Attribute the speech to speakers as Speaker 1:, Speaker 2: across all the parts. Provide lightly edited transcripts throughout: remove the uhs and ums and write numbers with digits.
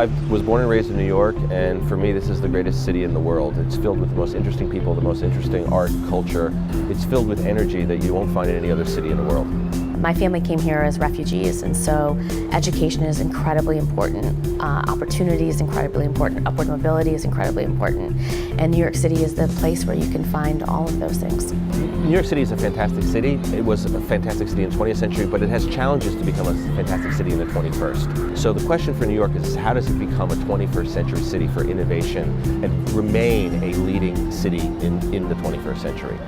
Speaker 1: I was born and raised in New York, and for me this is the greatest city in the world. It's filled with the most interesting people, the most interesting art, culture. It's filled with energy that you won't find in any other city in the world.
Speaker 2: My family came here as refugees, and so education is incredibly important. Opportunity is incredibly important. Upward mobility is incredibly important. And New York City is the place where you can find all of those things.
Speaker 1: New York City is a fantastic city. It was a fantastic city in the 20th century, but it has challenges to become a fantastic city in the 21st. So the question for New York is, how does it become a 21st century city for innovation and remain a leading city in the 21st century?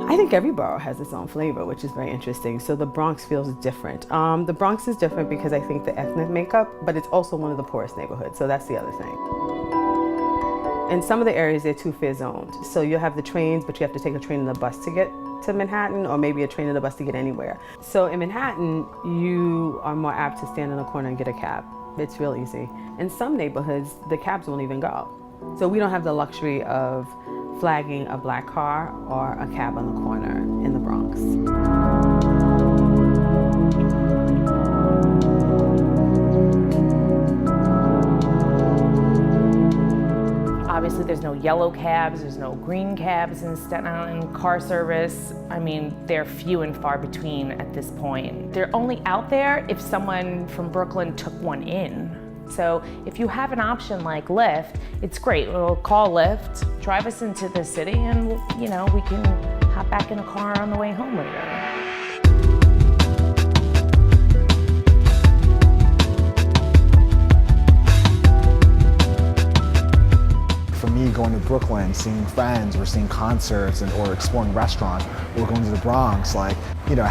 Speaker 3: I think every borough has its own flavor, which is very interesting. So the Bronx feels different. The Bronx is different because I think the ethnic makeup, but it's also one of the poorest neighborhoods, so that's the other thing. In some of the areas, they're too fare zoned. So you'll have the trains, but you have to take a train and a bus to get to Manhattan, or maybe a train and a bus to get anywhere. So in Manhattan, you are more apt to stand in a corner and get a cab. It's real easy. In some neighborhoods, the cabs won't even go. So we don't have the luxury of flagging a black car or a cab on the corner in the Bronx.
Speaker 4: Obviously, there's no yellow cabs, there's no green cabs in Staten Island car service. I mean, they're few and far between at this point. They're only out there if someone from Brooklyn took one in. So if you have an option like Lyft, it's great. We'll call Lyft, drive us into the city, and we can hop back in a car on the way home later.
Speaker 5: For me, going to Brooklyn, seeing friends, or seeing concerts, or exploring restaurants, or going to the Bronx,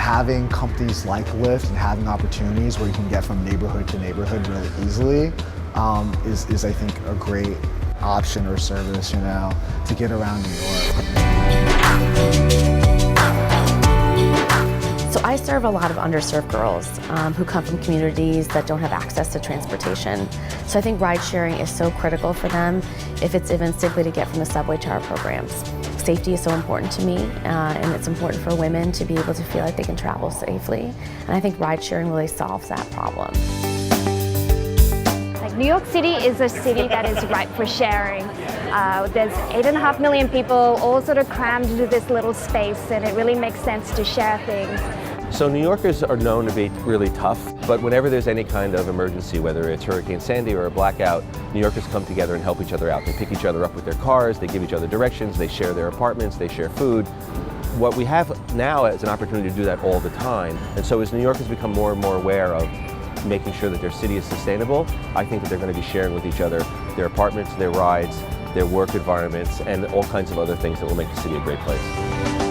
Speaker 5: having companies like Lyft and having opportunities where you can get from neighborhood to neighborhood really easily is I think a great option or service, to get around New York.
Speaker 2: So I serve a lot of underserved girls who come from communities that don't have access to transportation. So I think ride sharing is so critical for them, if it's even simply to get from the subway to our programs. Safety is so important to me, and it's important for women to be able to feel like they can travel safely. And I think ride sharing really solves that problem.
Speaker 6: New York City is a city that is ripe for sharing. There's 8.5 million people all sort of crammed into this little space, and it really makes sense to share things.
Speaker 1: So New Yorkers are known to be really tough, but whenever there's any kind of emergency, whether it's Hurricane Sandy or a blackout, New Yorkers come together and help each other out. They pick each other up with their cars, they give each other directions, they share their apartments, they share food. What we have now is an opportunity to do that all the time. And so as New Yorkers become more and more aware of making sure that their city is sustainable, I think that they're going to be sharing with each other their apartments, their rides, their work environments, and all kinds of other things that will make the city a great place.